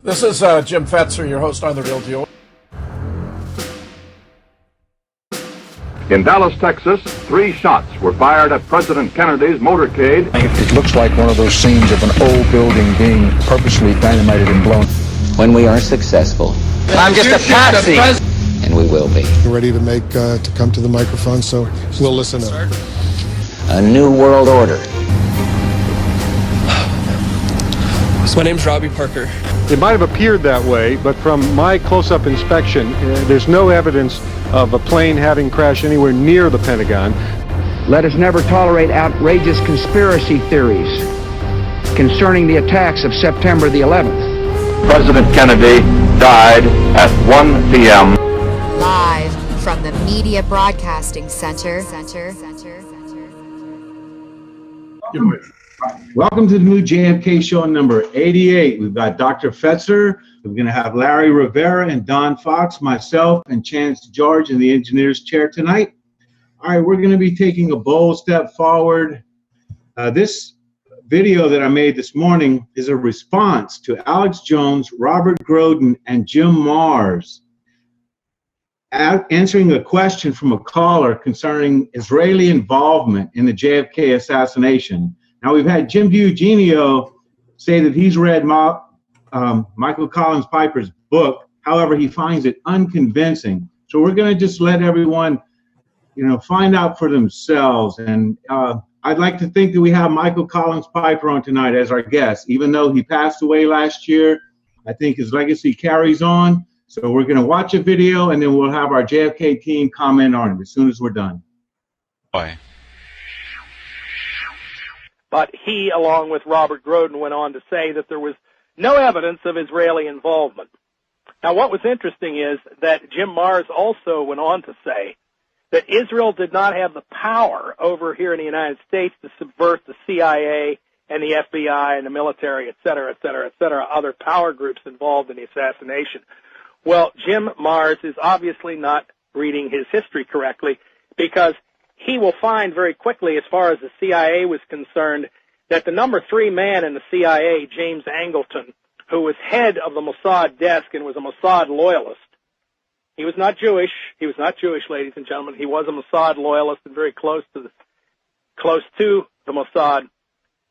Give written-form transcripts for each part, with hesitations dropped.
This is Jim Fetzer, your host on The Real Deal. In Dallas, Texas, 3 shots were fired at President Kennedy's motorcade. It looks like one of those scenes of an old building being purposely dynamited and blown. When we are successful, I'm just a patsy, and we will be. Ready to come to the microphone, so we'll listen up. A new world order. So my name's Robbie Parker. It might have appeared that way, but from my close-up inspection, there's no evidence of a plane having crashed anywhere near the Pentagon. Let us never tolerate outrageous conspiracy theories concerning the attacks of September the 11th. President Kennedy died at 1 p.m. Live from the Media Broadcasting Center. Welcome to the new JFK Show number 88. We've got Dr. Fetzer. We're going to have Larry Rivera and Don Fox, myself, and Chance George in the engineer's chair tonight. All right, we're going to be taking a bold step forward. This video that I made this morning is a response to Alex Jones, Robert Groden, and Jim Marrs answering a question from a caller concerning Israeli involvement in the JFK assassination. Now, we've had Jim DiEugenio say that he's read Michael Collins Piper's book. However, he finds it unconvincing. So we're going to just let everyone, find out for themselves. And I'd like to think that we have Michael Collins Piper on tonight as our guest. Even though he passed away last year, I think his legacy carries on. So we're going to watch a video, and then we'll have our JFK team comment on it as soon as we're done. Bye. But he, along with Robert Groden, went on to say that there was no evidence of Israeli involvement. Now, what was interesting is that Jim Marrs also went on to say that Israel did not have the power over here in the United States to subvert the CIA and the FBI and the military, et cetera, other power groups involved in the assassination. Well, Jim Marrs is obviously not reading his history correctly, because he will find very quickly, as far as the CIA was concerned, that the number 3 man in the CIA, James Angleton, who was head of the Mossad desk and was a Mossad loyalist. He was not Jewish. He was not Jewish, ladies and gentlemen. He was a Mossad loyalist and very close to the Mossad.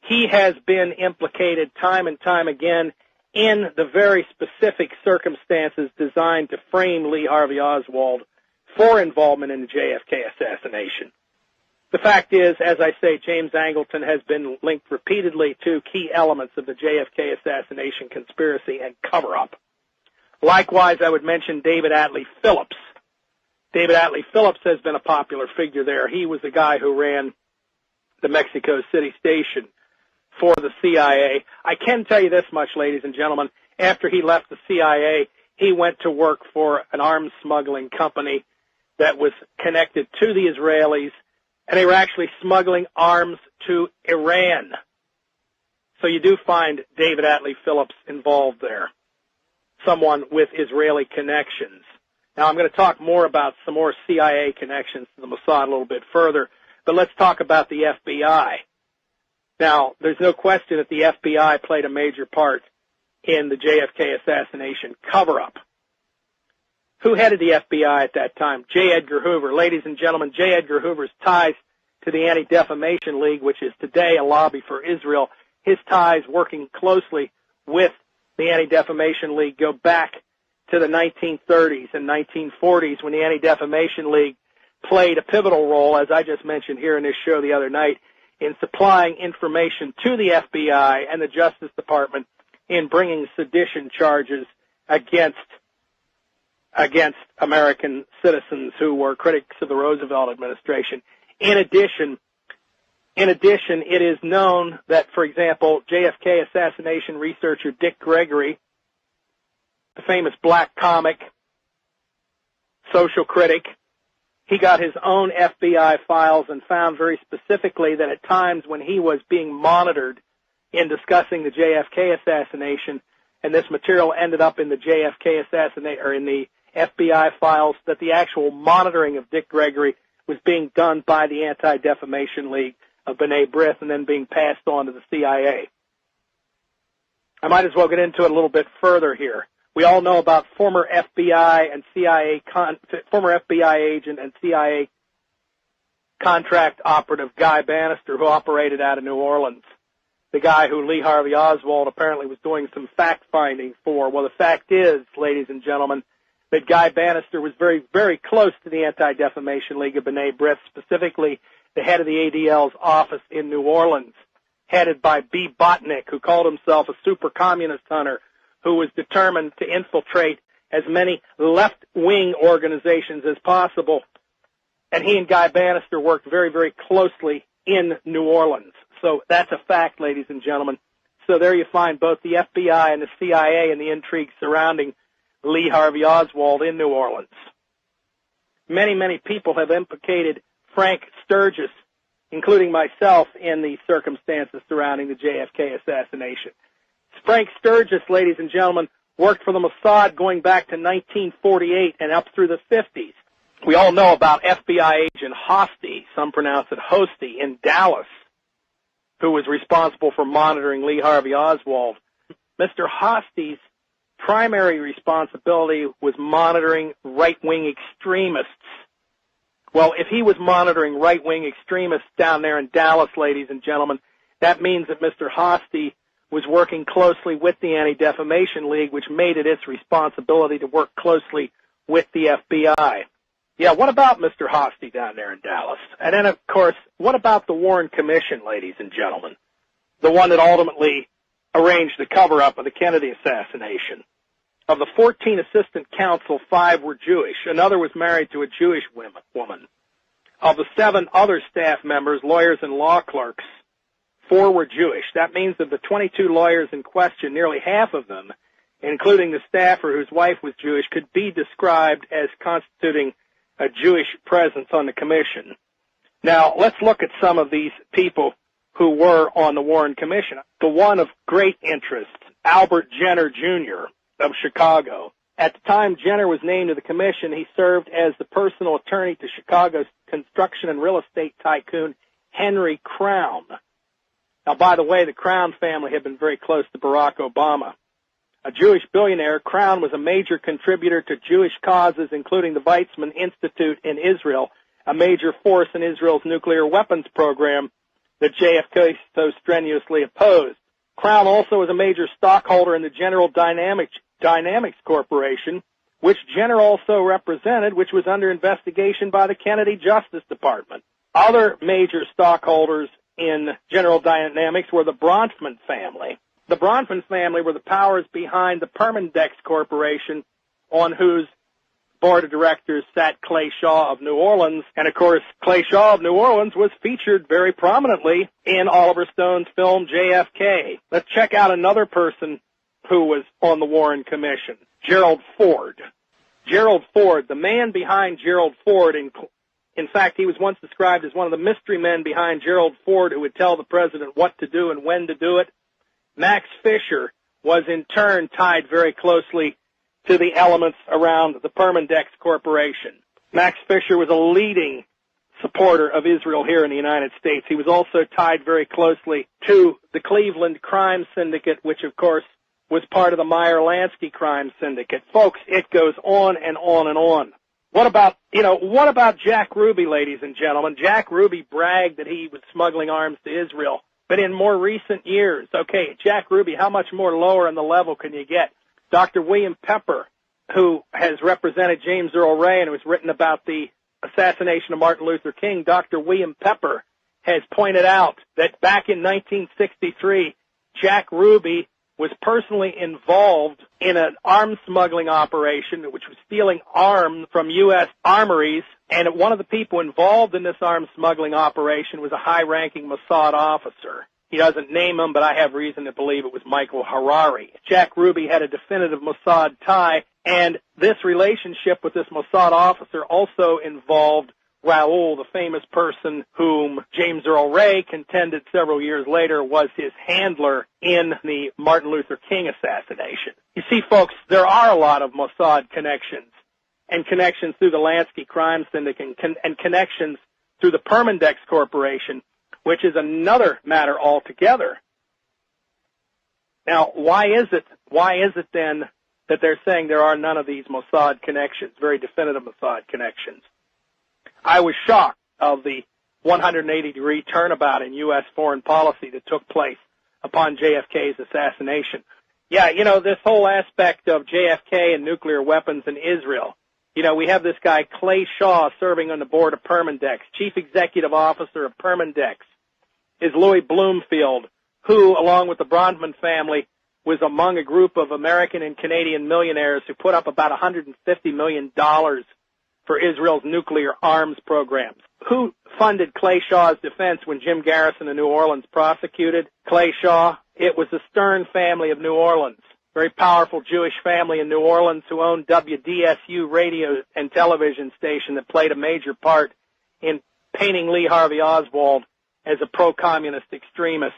He has been implicated time and time again in the very specific circumstances designed to frame Lee Harvey Oswald for involvement in the JFK assassination. The fact is, as I say, James Angleton has been linked repeatedly to key elements of the JFK assassination conspiracy and cover-up. Likewise, I would mention David Atlee Phillips. David Atlee Phillips has been a popular figure there. He was the guy who ran the Mexico City station for the CIA. I can tell you this much, ladies and gentlemen. After he left the CIA, he went to work for an arms smuggling company that was connected to the Israelis, and they were actually smuggling arms to Iran. So you do find David Atlee Phillips involved there, someone with Israeli connections. Now, I'm going to talk more about some more CIA connections to the Mossad a little bit further, but let's talk about the FBI. Now, there's no question that the FBI played a major part in the JFK assassination cover-up. Who headed the FBI at that time? J. Edgar Hoover. Ladies and gentlemen, J. Edgar Hoover's ties to the Anti-Defamation League, which is today a lobby for Israel, his ties working closely with the Anti-Defamation League go back to the 1930s and 1940s, when the Anti-Defamation League played a pivotal role, as I just mentioned here in this show the other night, in supplying information to the FBI and the Justice Department in bringing sedition charges against American citizens who were critics of the Roosevelt administration. In addition, it is known that, for example, JFK assassination researcher Dick Gregory, the famous black comic, social critic, he got his own FBI files and found very specifically that at times when he was being monitored in discussing the JFK assassination, and this material ended up in the JFK assassination, or in the FBI files, that the actual monitoring of Dick Gregory was being done by the Anti-Defamation League of B'nai B'rith and then being passed on to the CIA. I might as well get into it a little bit further here. We all know about former FBI agent and CIA contract operative Guy Bannister, who operated out of New Orleans. The guy who Lee Harvey Oswald apparently was doing some fact-finding for. Well, the fact is, ladies and gentlemen, that Guy Bannister was very, very close to the Anti-Defamation League of B'nai B'rith, specifically the head of the ADL's office in New Orleans, headed by B. Botnick, who called himself a super communist hunter, who was determined to infiltrate as many left-wing organizations as possible. And he and Guy Bannister worked very, very closely in New Orleans. So that's a fact, ladies and gentlemen. So there you find both the FBI and the CIA and the intrigue surrounding Lee Harvey Oswald in New Orleans. Many, many people have implicated Frank Sturgis, including myself, in the circumstances surrounding the JFK assassination. Frank Sturgis, ladies and gentlemen, worked for the Mossad going back to 1948 and up through the 50s. We all know about FBI agent Hosty, some pronounce it Hosty, in Dallas, who was responsible for monitoring Lee Harvey Oswald. Mr. Hosty's primary responsibility was monitoring right-wing extremists. Well, if he was monitoring right-wing extremists down there in Dallas, ladies and gentlemen, that means that Mr. Hosty was working closely with the Anti-Defamation League, which made it its responsibility to work closely with the FBI. Yeah, what about Mr. Hosty down there in Dallas? And then, of course, what about the Warren Commission, ladies and gentlemen? The one that ultimately arranged the cover-up of the Kennedy assassination. Of the 14 assistant counsel, 5 were Jewish. Another was married to a Jewish woman. Of the 7 other staff members, lawyers and law clerks, 4 were Jewish. That means of the 22 lawyers in question, nearly half of them, including the staffer whose wife was Jewish, could be described as constituting a Jewish presence on the commission. Now, let's look at some of these people who were on the Warren Commission. The one of great interest, Albert Jenner, Jr. of Chicago. At the time Jenner was named to the commission, he served as the personal attorney to Chicago's construction and real estate tycoon, Henry Crown. Now, by the way, the Crown family had been very close to Barack Obama. A Jewish billionaire, Crown was a major contributor to Jewish causes, including the Weizmann Institute in Israel, a major force in Israel's nuclear weapons program that JFK so strenuously opposed. Crown also was a major stockholder in the General Dynamics Corporation, which Jenner also represented, which was under investigation by the Kennedy Justice Department. Other major stockholders in General Dynamics were the Bronfman family. The Bronfman family were the powers behind the Permindex Corporation, on whose board of directors sat Clay Shaw of New Orleans. And, of course, Clay Shaw of New Orleans was featured very prominently in Oliver Stone's film JFK. Let's check out another person who was on the Warren Commission, Gerald Ford. Gerald Ford, the man behind Gerald Ford, in fact, he was once described as one of the mystery men behind Gerald Ford who would tell the president what to do and when to do it. Max Fisher was in turn tied very closely to the elements around the Permindex Corporation. Max Fisher was a leading supporter of Israel here in the United States. He was also tied very closely to the Cleveland Crime Syndicate, which, of course, was part of the Meyer-Lansky Crime Syndicate. Folks, it goes on and on and on. What about Jack Ruby, ladies and gentlemen? Jack Ruby bragged that he was smuggling arms to Israel. But in more recent years, okay, Jack Ruby, how much more lower on the level can you get? Dr. William Pepper, who has represented James Earl Ray and who's written about the assassination of Martin Luther King, Dr. William Pepper has pointed out that back in 1963, Jack Ruby was personally involved in an arms smuggling operation, which was stealing arms from U.S. armories, and one of the people involved in this arms smuggling operation was a high-ranking Mossad officer. He doesn't name him, but I have reason to believe it was Michael Harari. Jack Ruby had a definitive Mossad tie, and this relationship with this Mossad officer also involved Raoul, the famous person whom James Earl Ray contended several years later was his handler in the Martin Luther King assassination. You see, folks, there are a lot of Mossad connections, and connections through the Lansky Crime Syndicate, and connections through the Permindex Corporation, which is another matter altogether. Now, why is it then that they're saying there are none of these Mossad connections, very definitive Mossad connections? I was shocked of the 180-degree turnabout in U.S. foreign policy that took place upon JFK's assassination. Yeah, you know, this whole aspect of JFK and nuclear weapons in Israel. You know, we have this guy, Clay Shaw, serving on the board of Permindex. Chief Executive Officer of Permindex is Louis Bloomfield, who, along with the Bronfman family, was among a group of American and Canadian millionaires who put up about $150 million for Israel's nuclear arms programs. Who funded Clay Shaw's defense when Jim Garrison in New Orleans prosecuted Clay Shaw? It was the Stern family of New Orleans, very powerful Jewish family in New Orleans who owned WDSU radio and television station that played a major part in painting Lee Harvey Oswald as a pro-communist extremist.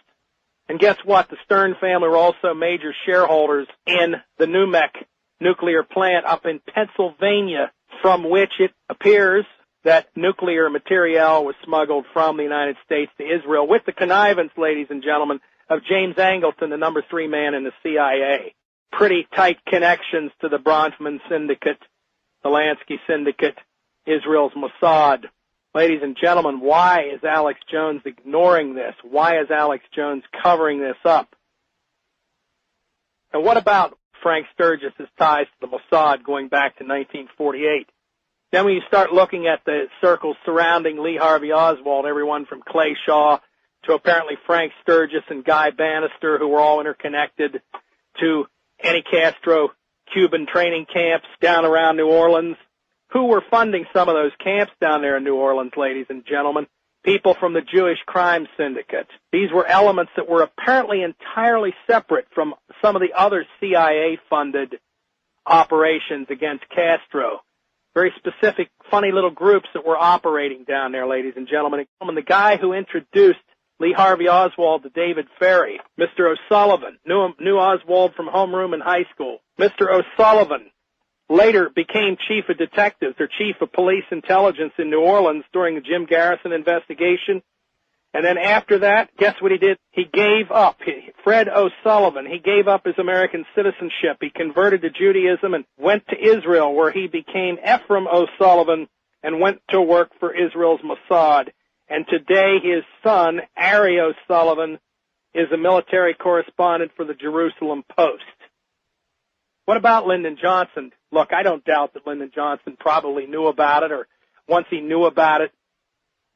And guess what? The Stern family were also major shareholders in the NUMEC nuclear plant up in Pennsylvania, from which it appears that nuclear material was smuggled from the United States to Israel with the connivance, ladies and gentlemen, of James Angleton, the number 3 man in the CIA. Pretty tight connections to the Bronfman Syndicate, the Lansky Syndicate, Israel's Mossad. Ladies and gentlemen, why is Alex Jones ignoring this? Why is Alex Jones covering this up? And what about Frank Sturgis's ties to the Mossad going back to 1948? Then when you start looking at the circles surrounding Lee Harvey Oswald, everyone from Clay Shaw to apparently Frank Sturgis and Guy Bannister, who were all interconnected, to Annie Castro Cuban training camps down around New Orleans. Who were funding some of those camps down there in New Orleans, ladies and gentlemen? People from the Jewish crime syndicate. These were elements that were apparently entirely separate from some of the other CIA-funded operations against Castro. Very specific, funny little groups that were operating down there, ladies and gentlemen. And the guy who introduced Lee Harvey Oswald to David Ferry, Mr. O'Sullivan, knew Oswald from homeroom in high school. Mr. O'Sullivan later became chief of detectives or chief of police intelligence in New Orleans during the Jim Garrison investigation. And then after that, guess what he did? He gave up. Fred O'Sullivan, he gave up his American citizenship. He converted to Judaism and went to Israel, where he became Ephraim O'Sullivan and went to work for Israel's Mossad. And today his son, Ari O'Sullivan, is a military correspondent for the Jerusalem Post. What about Lyndon Johnson? Look, I don't doubt that Lyndon Johnson probably knew about it, or once he knew about it,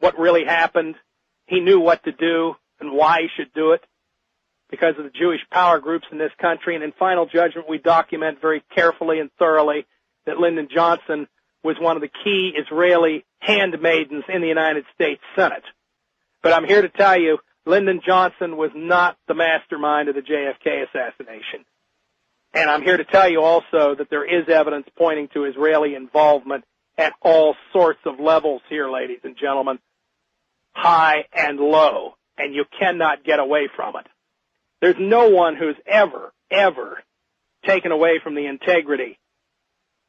what really happened, he knew what to do and why he should do it because of the Jewish power groups in this country. And in Final Judgment, we document very carefully and thoroughly that Lyndon Johnson was one of the key Israeli handmaidens in the United States Senate. But I'm here to tell you, Lyndon Johnson was not the mastermind of the JFK assassination. And I'm here to tell you also that there is evidence pointing to Israeli involvement at all sorts of levels here, ladies and gentlemen, high and low, and you cannot get away from it. There's no one who's ever taken away from the integrity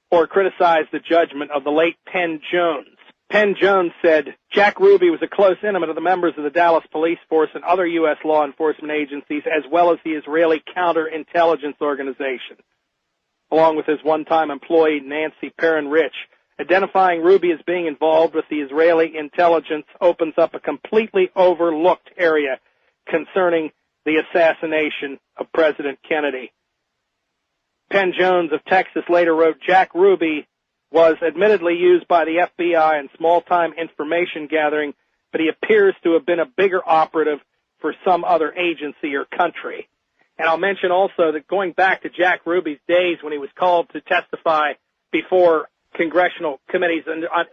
or criticized the judgment of the late Penn Jones. Penn Jones said, Jack Ruby was a close intimate of the members of the Dallas Police Force and other U.S. law enforcement agencies, as well as the Israeli counterintelligence organization, along with his one-time employee, Nancy Perrin-Rich. Identifying Ruby as being involved with the Israeli intelligence opens up a completely overlooked area concerning the assassination of President Kennedy. Penn Jones of Texas later wrote, Jack Ruby was admittedly used by the FBI in small-time information gathering, but he appears to have been a bigger operative for some other agency or country. And I'll mention also that going back to Jack Ruby's days when he was called to testify before congressional committees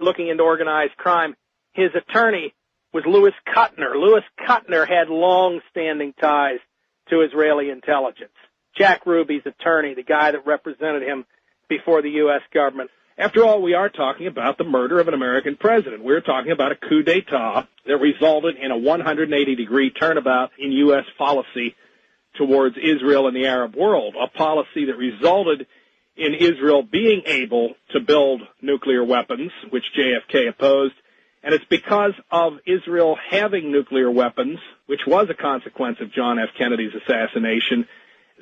looking into organized crime, his attorney was Louis Kuttner. Louis Kuttner had long-standing ties to Israeli intelligence. Jack Ruby's attorney, the guy that represented him before the U.S. government. After all, we are talking about the murder of an American president. We're talking about a coup d'etat that resulted in a 180-degree turnabout in U.S. policy towards Israel and the Arab world, a policy that resulted in Israel being able to build nuclear weapons, which JFK opposed. And it's because of Israel having nuclear weapons, which was a consequence of John F. Kennedy's assassination,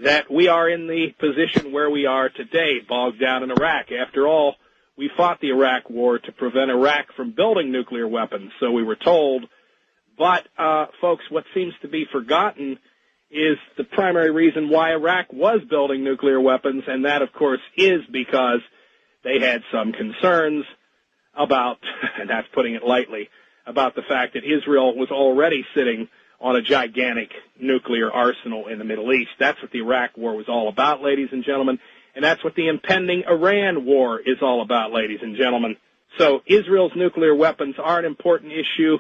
that we are in the position where we are today, bogged down in Iraq. After all, we fought the Iraq War to prevent Iraq from building nuclear weapons, so we were told. But, folks, what seems to be forgotten is the primary reason why Iraq was building nuclear weapons, and that, of course, is because they had some concerns about, and that's putting it lightly, about the fact that Israel was already sitting on a gigantic nuclear arsenal in the Middle East. That's what the Iraq War was all about, ladies and gentlemen, and that's what the impending Iran War is all about, ladies and gentlemen. So Israel's nuclear weapons are an important issue,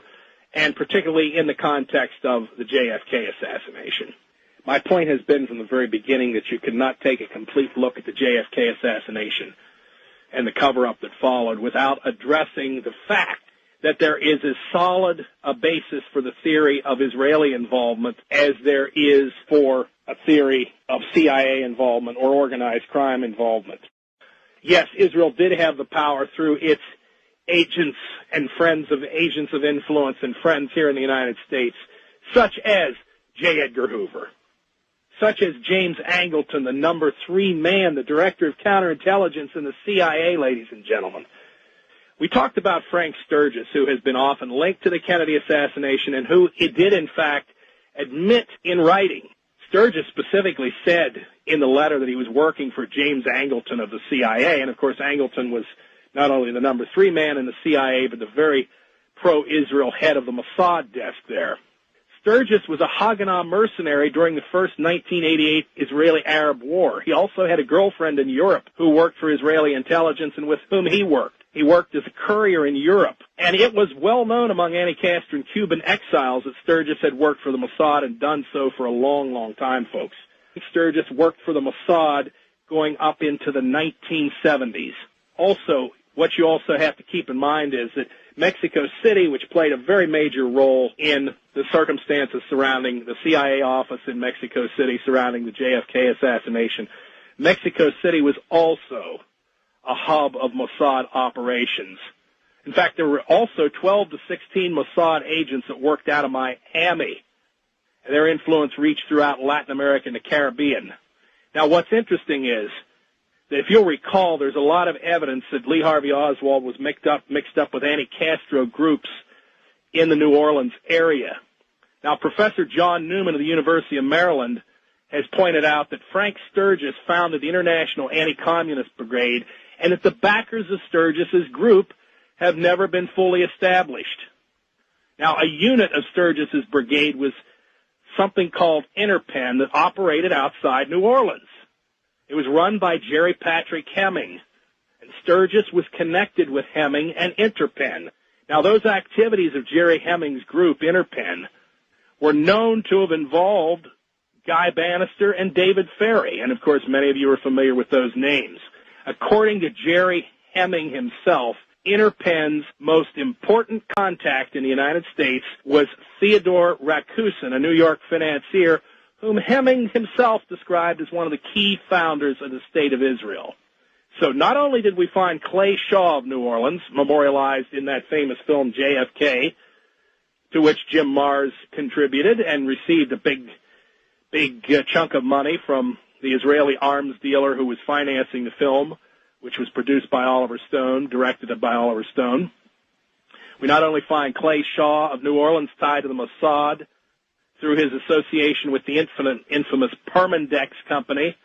and particularly in the context of the JFK assassination. My point has been from the very beginning that you cannot take a complete look at the JFK assassination and the cover-up that followed without addressing the fact that there is as solid a basis for the theory of Israeli involvement as there is for a theory of CIA involvement or organized crime involvement. Yes, Israel did have the power through its agents and friends of agents of influence and friends here in the United States, such as J. Edgar Hoover, such as James Angleton, the number 3 man, the director of counterintelligence in the CIA, ladies and gentlemen. We talked about Frank Sturgis, who has been often linked to the Kennedy assassination and who he did, in fact, admit in writing. Sturgis specifically said in the letter that he was working for James Angleton of the CIA, and, of course, Angleton was not only the number 3 man in the CIA, but the very pro-Israel head of the Mossad desk there. Sturgis was a Haganah mercenary during the first 1988 Israeli-Arab War. He also had a girlfriend in Europe who worked for Israeli intelligence and with whom he worked. He worked as a courier in Europe. And it was well known among anti-Castro Cuban exiles that Sturgis had worked for the Mossad and done so for a long, long time, folks. Sturgis worked for the Mossad going up into the 1970s. Also, what you also have to keep in mind is that Mexico City, which played a very major role in the circumstances surrounding the CIA office in Mexico City surrounding the JFK assassination, Mexico City was also a hub of Mossad operations. In fact, there were also 12 to 16 Mossad agents that worked out of Miami, and their influence reached throughout Latin America and the Caribbean. Now, what's interesting is that if you'll recall, there's a lot of evidence that Lee Harvey Oswald was mixed up with anti-Castro groups in the New Orleans area. Now, Professor John Newman of the University of Maryland has pointed out that Frank Sturgis founded the International Anti-Communist Brigade and that the backers of Sturgis's group have never been fully established. Now, a unit of Sturgis's brigade was something called Interpen that operated outside New Orleans. It was run by Jerry Patrick Hemming, and Sturgis was connected with Hemming and Interpen. Now, those activities of Jerry Hemming's group, Interpen, were known to have involved Guy Bannister and David Ferry, and, of course, many of you are familiar with those names. According to Jerry Hemming himself, Interpen's most important contact in the United States was Theodore Rakusin, a New York financier, whom Hemming himself described as one of the key founders of the State of Israel. So not only did we find Clay Shaw of New Orleans, memorialized in that famous film JFK, to which Jim Marrs contributed and received a big chunk of money from the Israeli arms dealer who was financing the film, which was produced by Oliver Stone, directed by Oliver Stone. We not only find Clay Shaw of New Orleans tied to the Mossad through his association with the infamous Permandex Company,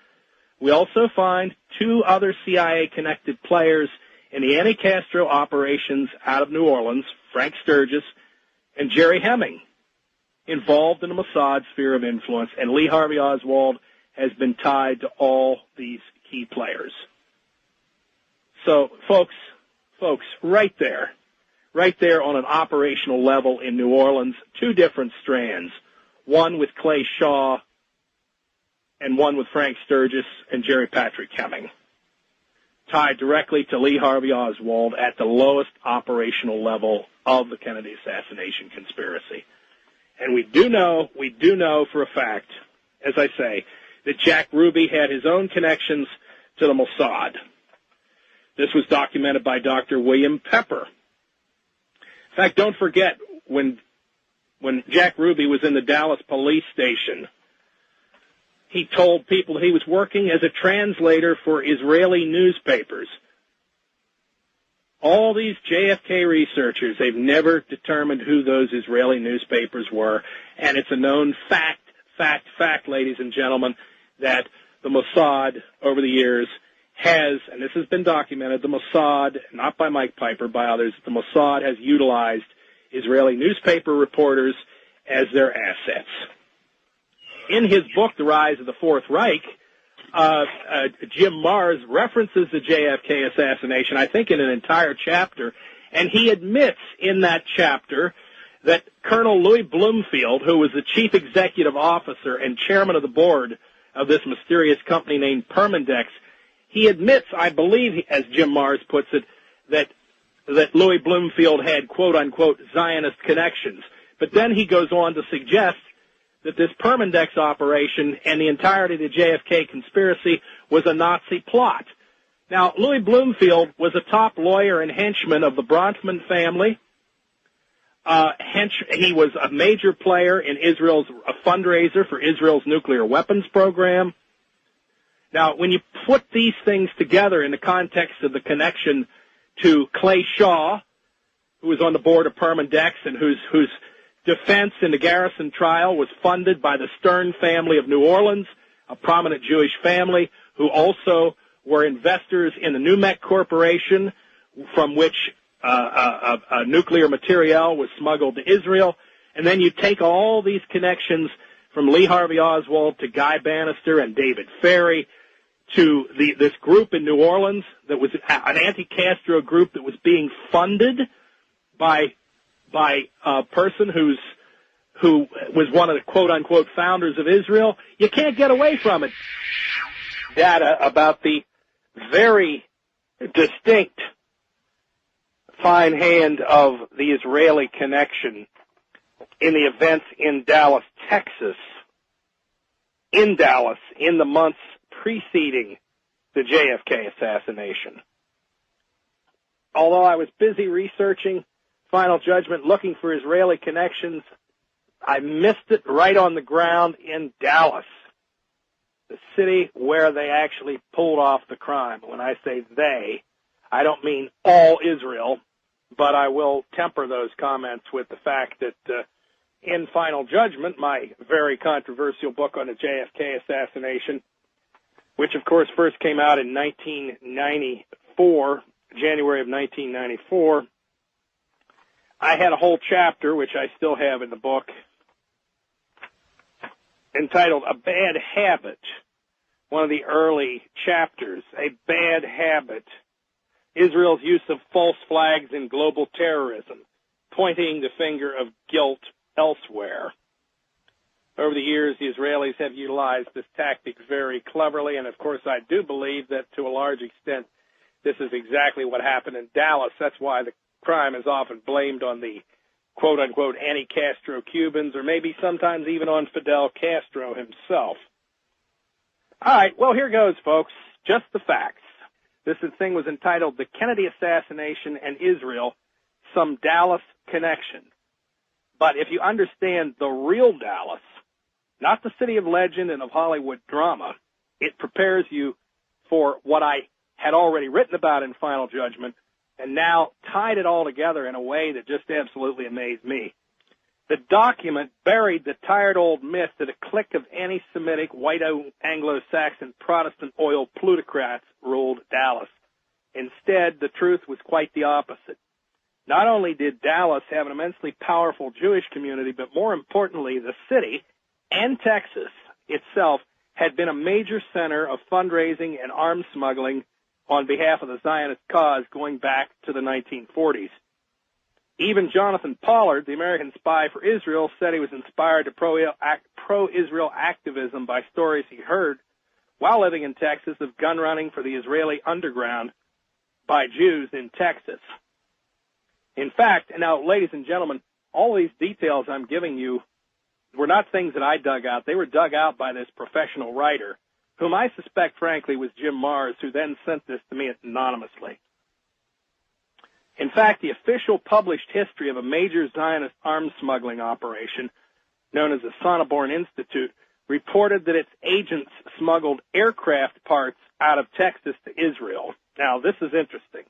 we also find 2 other CIA-connected players in the anti-Castro operations out of New Orleans, Frank Sturgis and Jerry Hemming, involved in the Mossad sphere of influence, and Lee Harvey Oswald has been tied to all these key players. So, folks, right there on an operational level in New Orleans, 2 different strands, one with Clay Shaw and one with Frank Sturgis and Jerry Patrick Hemming, tied directly to Lee Harvey Oswald at the lowest operational level of the Kennedy assassination conspiracy. And we do know for a fact, as I say, that Jack Ruby had his own connections to the Mossad. This was documented by Dr. William Pepper. In fact, don't forget, when Jack Ruby was in the Dallas police station, he told people he was working as a translator for Israeli newspapers. All these JFK researchers, they've never determined who those Israeli newspapers were, and it's a known fact, ladies and gentlemen, that the Mossad over the years has, and this has been documented, the Mossad, not by Mike Piper, by others, the Mossad has utilized Israeli newspaper reporters as their assets. In his book, The Rise of the Fourth Reich, Jim Marrs references the JFK assassination, I think in an entire chapter, and he admits in that chapter that Colonel Louis Bloomfield, who was the chief executive officer and chairman of the board of this mysterious company named Permindex, he admits, I believe, as Jim Marrs puts it, that Louis Bloomfield had quote-unquote Zionist connections. But then he goes on to suggest that this Permindex operation and the entirety of the JFK conspiracy was a Nazi plot. Now, Louis Bloomfield was a top lawyer and henchman of the Bronfman family. He was a major player in Israel's fundraiser for Israel's nuclear weapons program. Now, when you put these things together in the context of the connection to Clay Shaw, who was on the board of Permindex and whose defense in the Garrison trial was funded by the Stern family of New Orleans, a prominent Jewish family, who also were investors in the NUMEC Corporation, from which nuclear material was smuggled to Israel. And then you take all these connections from Lee Harvey Oswald to Guy Bannister and David Ferry to this group in New Orleans that was an anti-Castro group that was being funded by a person who was one of the quote-unquote founders of Israel. You can't get away from it. Data about the very distinct fine hand of the Israeli connection in the events in Dallas, Texas, in the months preceding the JFK assassination. Although I was busy researching Final Judgment, looking for Israeli connections, I missed it right on the ground in Dallas, the city where they actually pulled off the crime. When I say they, I don't mean all Israel, but I will temper those comments with the fact that in Final Judgment, my very controversial book on the JFK assassination, which of course first came out in 1994, January of 1994, I had a whole chapter, which I still have in the book, entitled A Bad Habit, one of the early chapters, A Bad Habit, Israel's use of false flags in global terrorism, pointing the finger of guilt elsewhere. Over the years, the Israelis have utilized this tactic very cleverly, and of course I do believe that to a large extent this is exactly what happened in Dallas. That's why the crime is often blamed on the quote-unquote anti-Castro Cubans, or maybe sometimes even on Fidel Castro himself. All right, well, here goes, folks. Just the facts. This thing was entitled The Kennedy Assassination and Israel, Some Dallas Connection. But if you understand the real Dallas, not the city of legend and of Hollywood drama, it prepares you for what I had already written about in Final Judgment and now tied it all together in a way that just absolutely amazed me. The document buried the tired old myth that a clique of anti-Semitic, white Anglo-Saxon Protestant oil plutocrats ruled Dallas. Instead, the truth was quite the opposite. Not only did Dallas have an immensely powerful Jewish community, but more importantly, the city and Texas itself had been a major center of fundraising and arms smuggling on behalf of the Zionist cause going back to the 1940s. Even Jonathan Pollard, the American spy for Israel, said he was inspired to pro-Israel activism by stories he heard while living in Texas of gun running for the Israeli underground by Jews in Texas. In fact, now, ladies and gentlemen, all these details I'm giving you were not things that I dug out. They were dug out by this professional writer, whom I suspect, frankly, was Jim Marrs, who then sent this to me anonymously. In fact, the official published history of a major Zionist arms smuggling operation, known as the Sonneborn Institute, reported that its agents smuggled aircraft parts out of Texas to Israel. Now, this is interesting.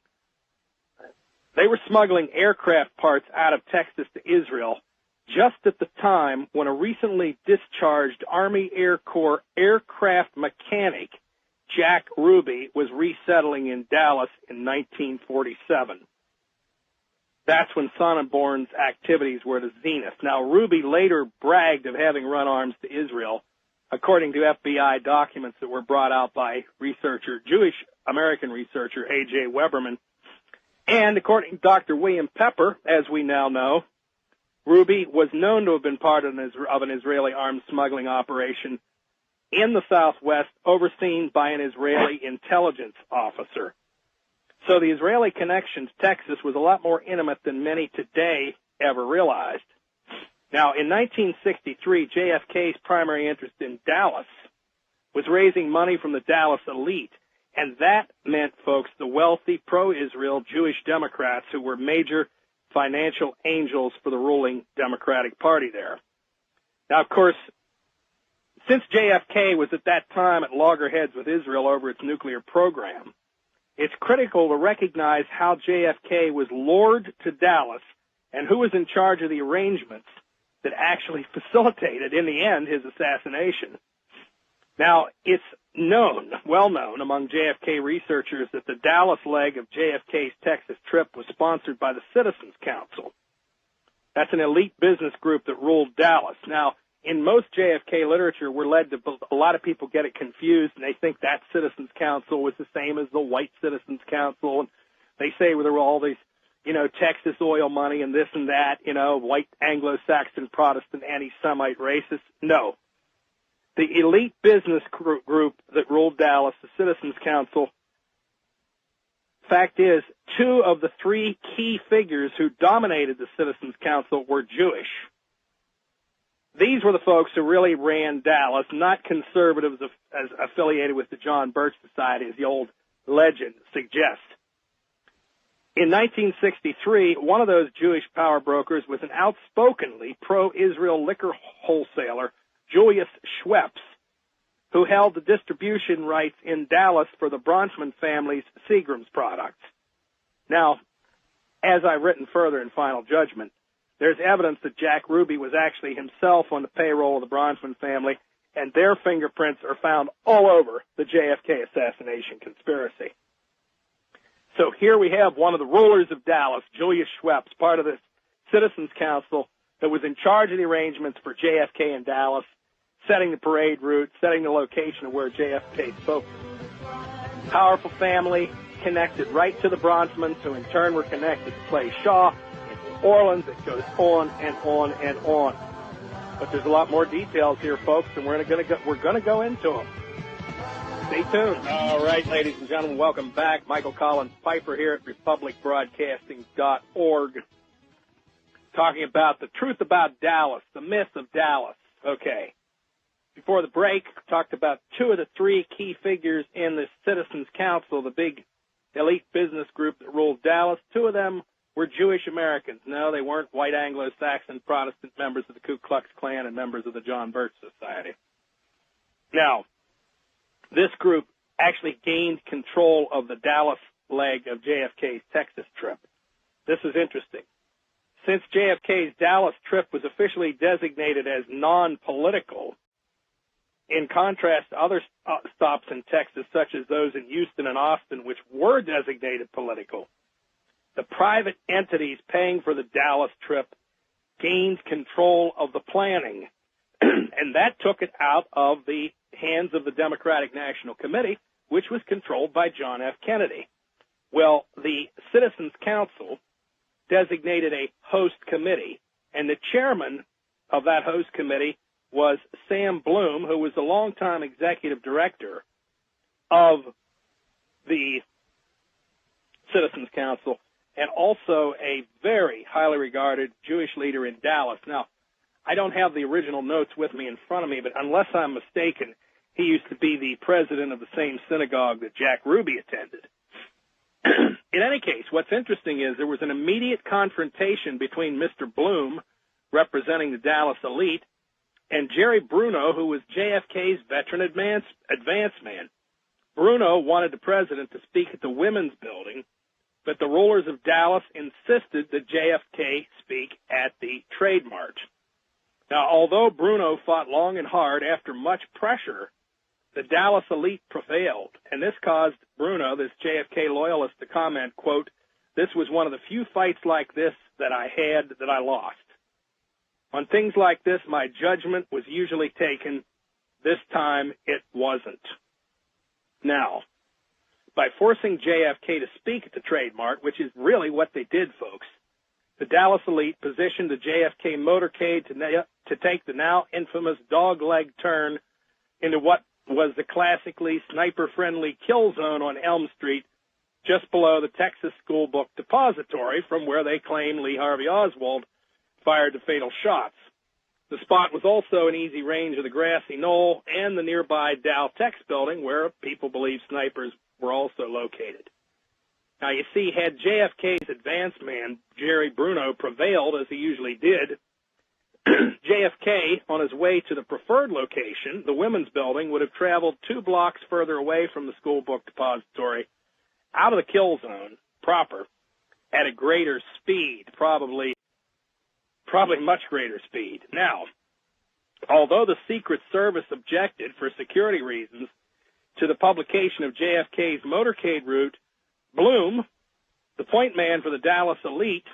They were smuggling aircraft parts out of Texas to Israel just at the time when a recently discharged Army Air Corps aircraft mechanic, Jack Ruby, was resettling in Dallas in 1947. That's when Sonnenborn's activities were at a zenith. Now, Ruby later bragged of having run arms to Israel, according to FBI documents that were brought out by Jewish-American researcher A.J. Weberman. And according to Dr. William Pepper, as we now know, Ruby was known to have been part of an Israeli arms smuggling operation in the Southwest, overseen by an Israeli intelligence officer. So the Israeli connection to Texas was a lot more intimate than many today ever realized. Now, in 1963, JFK's primary interest in Dallas was raising money from the Dallas elite, and that meant, folks, the wealthy pro-Israel Jewish Democrats who were major financial angels for the ruling Democratic Party there. Now, of course, since JFK was at that time at loggerheads with Israel over its nuclear program, it's critical to recognize how JFK was lured to Dallas and who was in charge of the arrangements that actually facilitated, in the end, his assassination. Now, it's well known among JFK researchers that the Dallas leg of JFK's Texas trip was sponsored by the Citizens Council. That's an elite business group that ruled Dallas. Now, in most JFK literature, a lot of people get it confused, and they think that Citizens Council was the same as the White Citizens Council, and they say there were all these, Texas oil money and this and that, white Anglo-Saxon Protestant anti-Semite racists. No. The elite business group that ruled Dallas, the Citizens Council, fact is, 2 of the 3 key figures who dominated the Citizens Council were Jewish. These were the folks who really ran Dallas, not conservatives as affiliated with the John Birch Society, as the old legend suggests. In 1963, one of those Jewish power brokers was an outspokenly pro-Israel liquor wholesaler, Julius Schweppes, who held the distribution rights in Dallas for the Bronfman family's Seagram's products. Now, as I've written further in Final Judgment, there's evidence that Jack Ruby was actually himself on the payroll of the Bronfman family, and their fingerprints are found all over the JFK assassination conspiracy. So here we have one of the rulers of Dallas, Julius Schweppes, part of this Citizens Council that was in charge of the arrangements for JFK in Dallas, setting the parade route, setting the location of where JFK spoke. Powerful family connected right to the Bronfmans, who in turn were connected to Clay Shaw in New Orleans. It goes on and on and on. But there's a lot more details here, folks, and we're going to go into them. Stay tuned. All right, ladies and gentlemen, welcome back. Michael Collins Piper here at republicbroadcasting.org, talking about the truth about Dallas, the myth of Dallas. Okay. Before the break, talked about 2 of the 3 key figures in the Citizens Council, the big elite business group that ruled Dallas. 2 of them were Jewish Americans. No, they weren't white Anglo-Saxon Protestant members of the Ku Klux Klan and members of the John Birch Society. Now, this group actually gained control of the Dallas leg of JFK's Texas trip. This is interesting. Since JFK's Dallas trip was officially designated as non-political, in contrast to other stops in Texas, such as those in Houston and Austin, which were designated political, the private entities paying for the Dallas trip gained control of the planning, and that took it out of the hands of the Democratic National Committee, which was controlled by John F. Kennedy. Well, the Citizens Council designated a host committee, and the chairman of that host committee was Sam Bloom, who was a longtime executive director of the Citizens Council and also a very highly regarded Jewish leader in Dallas. Now, I don't have the original notes with me in front of me, but unless I'm mistaken, he used to be the president of the same synagogue that Jack Ruby attended. In any case, what's interesting is there was an immediate confrontation between Mr. Bloom, representing the Dallas elite, and Jerry Bruno, who was JFK's veteran advance man. Bruno wanted the president to speak at the Women's Building, but the rulers of Dallas insisted that JFK speak at the Trade Mart. Now, although Bruno fought long and hard after much pressure, the Dallas elite prevailed, and this caused Bruno, this JFK loyalist, to comment, quote, "This was one of the few fights like this that I had that I lost. On things like this, my judgment was usually taken. This time, it wasn't." Now, by forcing JFK to speak at the Trade Mart, which is really what they did, folks, the Dallas elite positioned the JFK motorcade to take the now infamous dogleg turn into what was the classically sniper-friendly kill zone on Elm Street, just below the Texas School Book Depository, from where they claim Lee Harvey Oswald fired the fatal shots. The spot was also an easy range of the grassy knoll and the nearby Dal-Tex building, where people believe snipers were also located. Now, you see, had JFK's advance man, Jerry Bruno, prevailed, as he usually did, JFK, on his way to the preferred location, the Women's Building, would have traveled 2 blocks further away from the School Book Depository, out of the kill zone proper, at a greater speed, probably much greater speed. Now, although the Secret Service objected for security reasons to the publication of JFK's motorcade route, Bloom, the point man for the Dallas elite,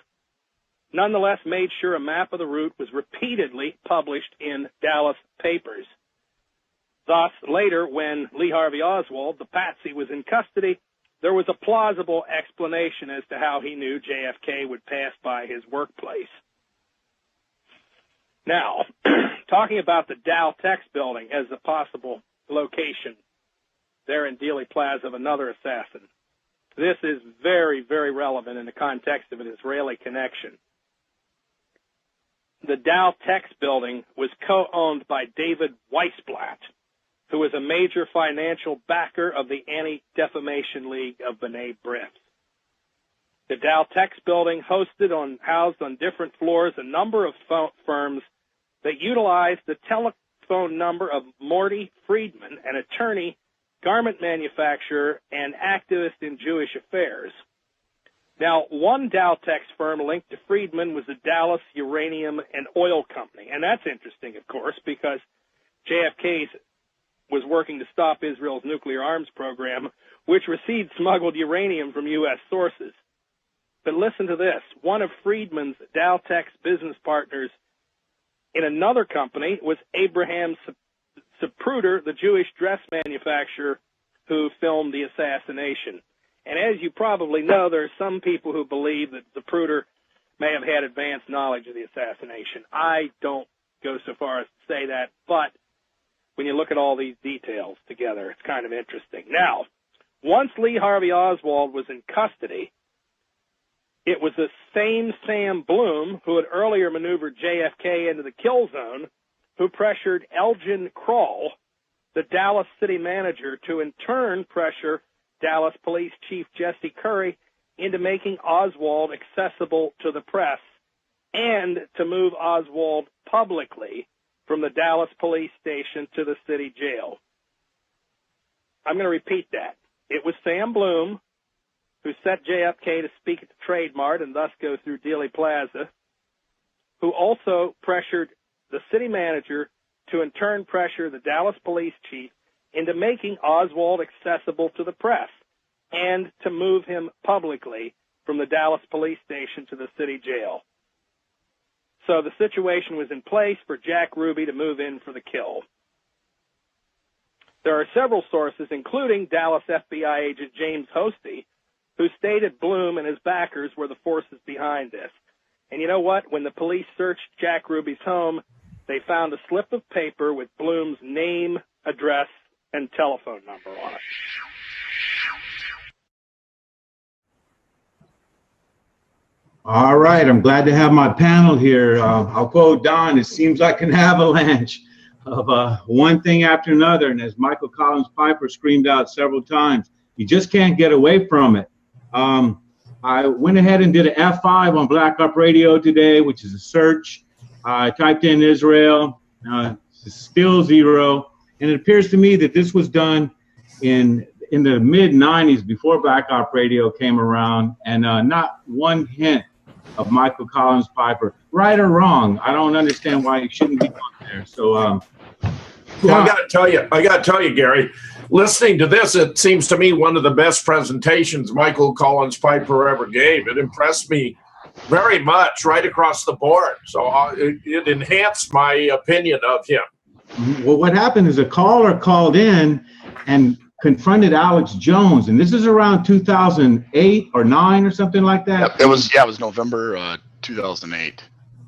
nonetheless made sure a map of the route was repeatedly published in Dallas papers. Thus, later, when Lee Harvey Oswald, the patsy, was in custody, there was a plausible explanation as to how he knew JFK would pass by his workplace. Now, talking about the Dal-Tex building as a possible location there in Dealey Plaza of another assassin, this is very, very relevant in the context of an Israeli connection. The Dal-Tex building was co-owned by David Weisblatt, who was a major financial backer of the Anti-Defamation League of B'nai B'rith. The Dal-Tex building housed on different floors a number of firms that utilized the telephone number of Morty Friedman, an attorney, garment manufacturer, and activist in Jewish affairs. Now, one Dal-Tex firm linked to Friedman was the Dallas Uranium and Oil Company, and that's interesting, of course, because JFK was working to stop Israel's nuclear arms program, which received smuggled uranium from U.S. sources. But listen to this. One of Friedman's Dal-Tex business partners in another company was Abraham Zapruder, the Jewish dress manufacturer who filmed the assassination. And as you probably know, there are some people who believe that Zapruder may have had advanced knowledge of the assassination. I don't go so far as to say that, but when you look at all these details together, it's kind of interesting. Now, once Lee Harvey Oswald was in custody, it was the same Sam Bloom who had earlier maneuvered JFK into the kill zone who pressured Elgin Kroll, the Dallas city manager, to in turn pressure Dallas Police Chief Jesse Curry into making Oswald accessible to the press and to move Oswald publicly from the Dallas police station to the city jail. I'm going to repeat that. It was Sam Bloom who set JFK to speak at the Trade Mart and thus go through Dealey Plaza, who also pressured the city manager to in turn pressure the Dallas police chief into making Oswald accessible to the press and to move him publicly from the Dallas police station to the city jail. So the situation was in place for Jack Ruby to move in for the kill. There are several sources, including Dallas FBI agent James Hosty, who stated Bloom and his backers were the forces behind this. And you know what? When the police searched Jack Ruby's home, they found a slip of paper with Bloom's name, address, and telephone number on it. All right, I'm glad to have my panel here. I'll quote Don, it seems like an avalanche of one thing after another, and as Michael Collins Piper screamed out several times, you just can't get away from it. I went ahead and did an F5 on Black Up Radio today, which is a search. I typed in Israel, still zero. And it appears to me that this was done in the mid-'90s before Black Op Radio came around, and not one hint of Michael Collins Piper, right or wrong. I don't understand why he shouldn't be on there. So, well, I got to tell you, Gary, listening to this, it seems to me one of the best presentations Michael Collins Piper ever gave. It impressed me very much right across the board. So it enhanced my opinion of him. Well, what happened is a caller called in and confronted Alex Jones, and this is around 2008 or 9 or something like that. It was November 2008.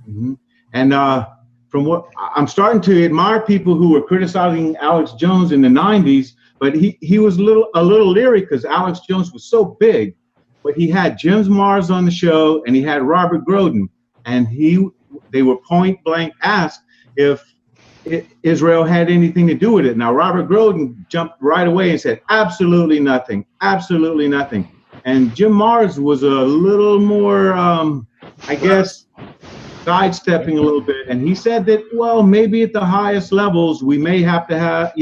Mm-hmm. And from what I'm starting to admire people who were criticizing Alex Jones in the 90s, but he was a little leery because Alex Jones was so big. But he had Jim Marrs on the show, and he had Robert Groden, and they were point blank asked if Israel had anything to do with it. Now, Robert Groden jumped right away and said, absolutely nothing, absolutely nothing. And Jim Marrs was a little more, I guess, sidestepping a little bit. And he said that, well, maybe at the highest levels, we may have to have,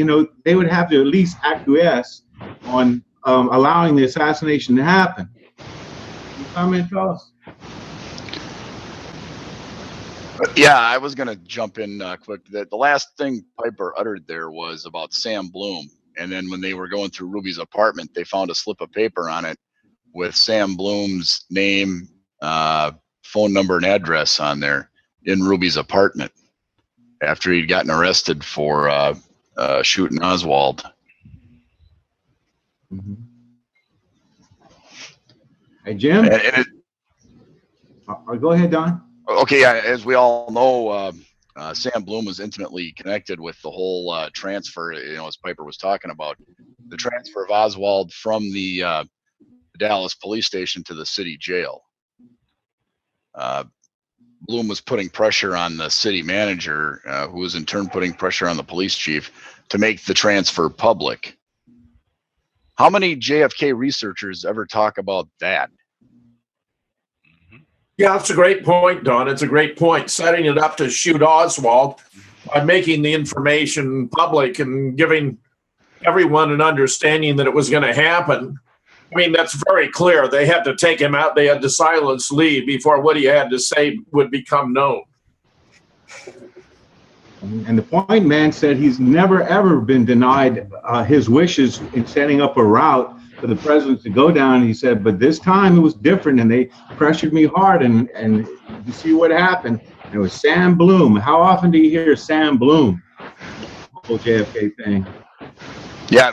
they would have to at least acquiesce on allowing the assassination to happen. Comment, fellas? Yeah, I was going to jump in quick. The last thing Piper uttered there was about Sam Bloom. And then when they were going through Ruby's apartment, they found a slip of paper on it with Sam Bloom's name, phone number, and address on there in Ruby's apartment after he'd gotten arrested for shooting Oswald. Mm-hmm. Hey, Jim? Go ahead, Don. Okay, as we all know, Sam Bloom was intimately connected with the whole transfer, as Piper was talking about, the transfer of Oswald from the Dallas police station to the city jail. Bloom was putting pressure on the city manager, who was in turn putting pressure on the police chief to make the transfer public. How many JFK researchers ever talk about that? Yeah, that's a great point, Don. It's a great point. Setting it up to shoot Oswald by making the information public and giving everyone an understanding that it was going to happen. I mean, that's very clear. They had to take him out. They had to silence Lee before what he had to say would become known. And the point man said he's never, ever been denied his wishes in setting up a route for the president to go down. He said, but this time it was different, and they pressured me hard, and you see what happened. It was Sam Bloom. How often do you hear Sam Bloom? The whole JFK thing. Yeah,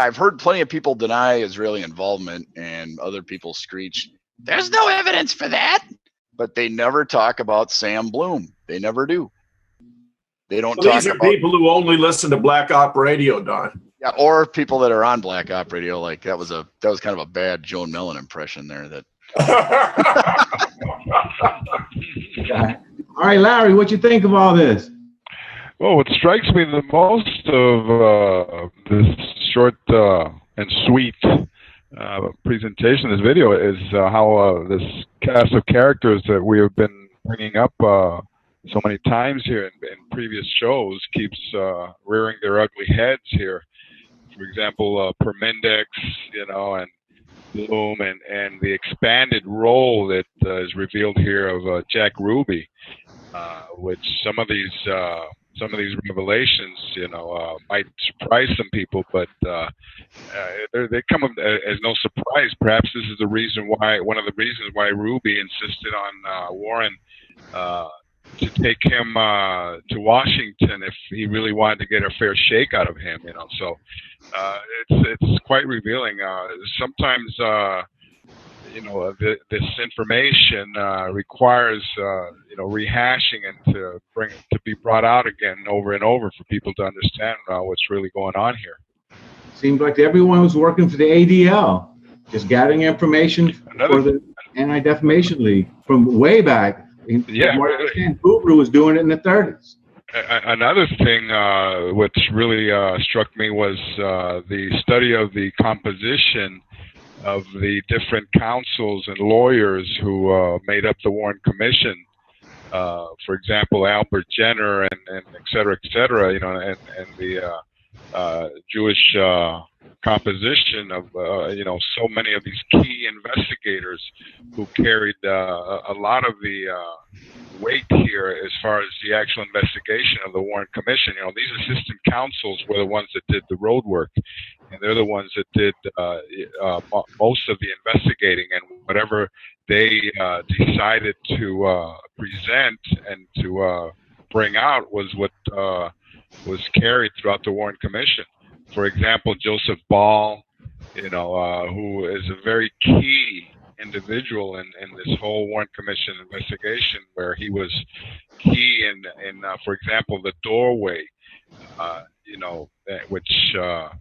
I've heard plenty of people deny Israeli involvement, and other people screech, "There's no evidence for that," but they never talk about Sam Bloom. They never do. They don't talk these are about people who only listen to Black Op Radio, Don. Yeah, or people that are on Black Op Radio. Like that was kind of a bad Joan Mellon impression there. That. All right, Larry, what you think of all this? Well, what strikes me the most of this short and sweet presentation, this video, is how this cast of characters that we have been bringing up so many times here in previous shows keeps rearing their ugly heads here. For example, Permindex, and Bloom, and the expanded role that is revealed here of Jack Ruby, which some of these revelations, might surprise some people, but they come as no surprise. Perhaps this is one of the reasons why Ruby insisted on Warren to take him to Washington if he really wanted to get a fair shake out of him. So it's quite revealing. Sometimes this information requires rehashing and to be brought out again over and over for people to understand what's really going on here. Seems like everyone was working for the ADL, just gathering information for the Anti-Defamation League from way back. Yeah, Boobroo was doing it in the 30s. Another thing which really struck me was the study of the composition of the different counsels and lawyers who made up the Warren Commission for example, Albert Jenner and et cetera, you know, and the Jewish composition of, you know, so many of these key investigators who carried a lot of the weight here as far as the actual investigation of the Warren Commission. You know, these assistant counsels were the ones that did the road work, and they're the ones that did most of the investigating, and whatever they decided to present and to bring out was what was carried throughout the Warren Commission. For example, Joseph Ball, you know, who is a very key individual in this whole Warren Commission investigation, where he was key in for example, the doorway, you know, which you know,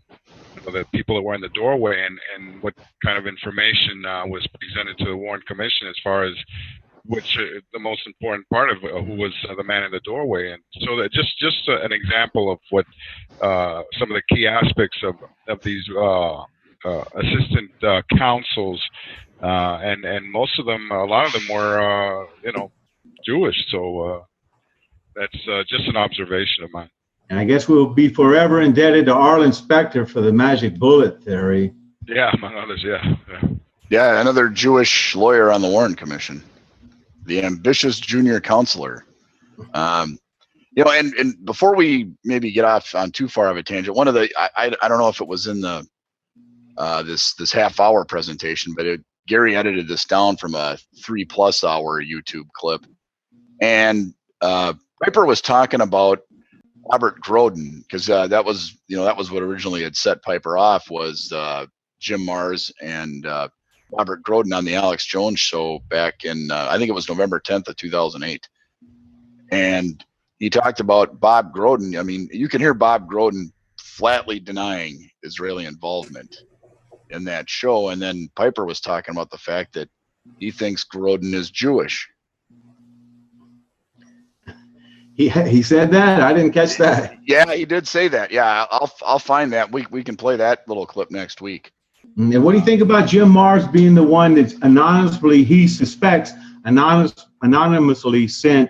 the people that were in the doorway, and what kind of information was presented to the Warren Commission as far as which the most important part of who was the man in the doorway. And so that just an example of what some of the key aspects of these assistant counsels, and most of them, a lot of them were, you know, Jewish. So that's just an observation of mine. And I guess we'll be forever indebted to Arlen Specter for the magic bullet theory. Yeah, among others, yeah. Yeah, another Jewish lawyer on the Warren Commission, the ambitious junior counselor. You know, and before we maybe get off on too far of a tangent, one of the, I don't know if it was in the this half-hour presentation, but Gary edited this down from a 3+ hour YouTube clip, and Piper was talking about Robert Groden, because that was, you know, that was what originally had set Piper off, was Jim Marrs and Robert Groden on the Alex Jones show back in I think it was November 10th of 2008, and he talked about Bob Groden. I mean, you can hear Bob Groden flatly denying Israeli involvement in that show, and then Piper was talking about the fact that he thinks Groden is Jewish. He said that? I didn't catch that. Yeah, he did say that. Yeah, I'll find that. We can play that little clip next week. And what do you think about Jim Marrs being the one that anonymously, he suspects, anonymously sent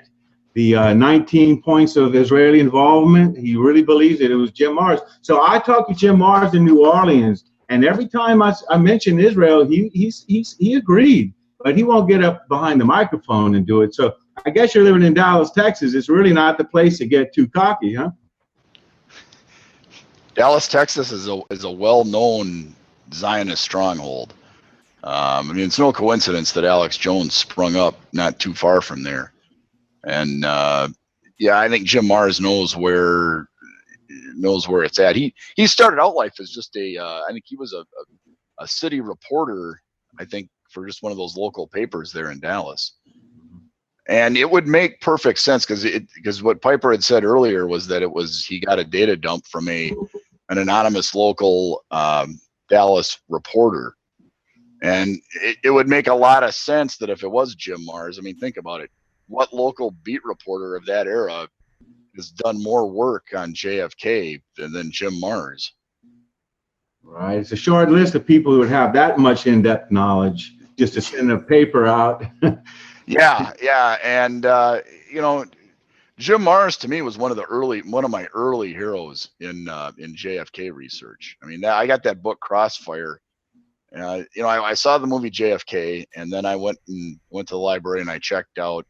the 19 points of Israeli involvement? He really believes that it was Jim Marrs. So I talked to Jim Marrs in New Orleans, and every time I mentioned Israel, he agreed, but he won't get up behind the microphone and do it. So I guess you're living in Dallas, Texas. It's really not the place to get too cocky, huh? Dallas, Texas is a well-known Zionist stronghold. I mean, it's no coincidence that Alex Jones sprung up not too far from there. And yeah, I think Jim Marrs knows where it's at. He started out life as just I think he was a city reporter, I think, for just one of those local papers there in Dallas. And it would make perfect sense, because what Piper had said earlier was that he got a data dump from an anonymous local Dallas reporter, and it would make a lot of sense that if it was Jim Marrs, I mean, think about it. What local beat reporter of that era has done more work on JFK than Jim Marrs? Right. It's a short list of people who would have that much in-depth knowledge just to send a paper out. Yeah, and you know, Jim Marrs to me was one of my early heroes in JFK research. I mean, I got that book Crossfire. You know, I saw the movie JFK, and then I went to the library and I checked out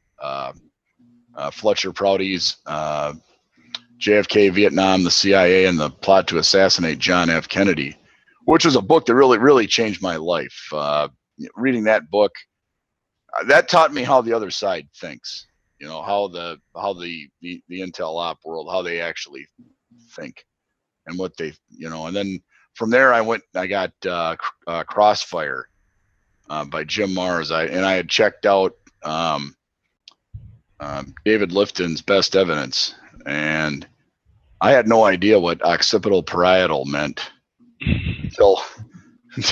Fletcher Prouty's JFK, Vietnam, the CIA, and the Plot to Assassinate John F. Kennedy, which was a book that really changed my life. Reading that book, that taught me how the other side thinks. You know, how the intel op world, how they actually think, and what they, you know. And then from there, I got Crossfire by Jim Marrs. I had checked out David Lifton's Best Evidence, and I had no idea what occipital parietal meant until